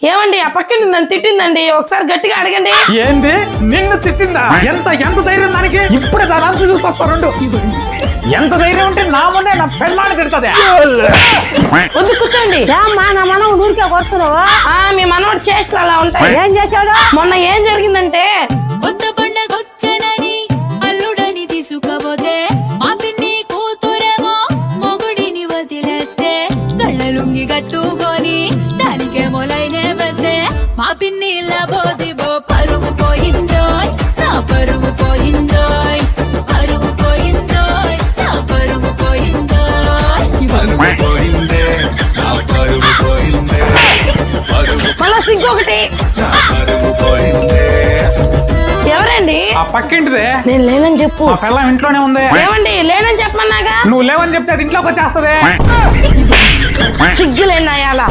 ఏమండి ఆ పక్కన నన్ను తిట్టిందండి, ఒకసారి గట్టిగా అడగండి. ఏంది నిన్ను తిట్టిందా? ఎంత ఎంత ధైర్యం దానికి? ఇప్పుడే దాని అంత చూస్తాను. ఎంత ధైర్యం ఉంటే నా ముందే నా పెళ్ళాన్ని తిడుతుంది. వద్దు కూర్చోండి. ఏమ్మా నా మనం ఊరికే కొడుతున్నావు? మీ మనవాడు చేష్టలు అలా ఉంటాయి. ఏం చేశాడు? మొన్న ఏం జరిగిందంటే కొత్త పండగొచ్చనని అల్లుడని తీసుకపోతే మా పిన్ని కూతురేమో మొగుడిని వదిలేస్తే కళ్ళలుంగి కట్టుకొని దానికేమో లైనే వస్తే మా పిన్ని లబోదిబో పరుగు పోయిందో నా పరుగు పోయిందో పరుగు పోయిందో నా పరుగు పోయిందో మళ్ళా సిగ్గొకటి. ఎవరండి? ఆ పక్కింటిదే. నేను లేనని చెప్పు. మా పిల్లం ఇంట్లోనే ఉంది. ఏమండి లేనని చెప్పమన్నాగా. నువ్వు లేవని చెప్తే అది ఇంట్లోకి వచ్చేస్తుంది. సిగ్గులేనాయాల.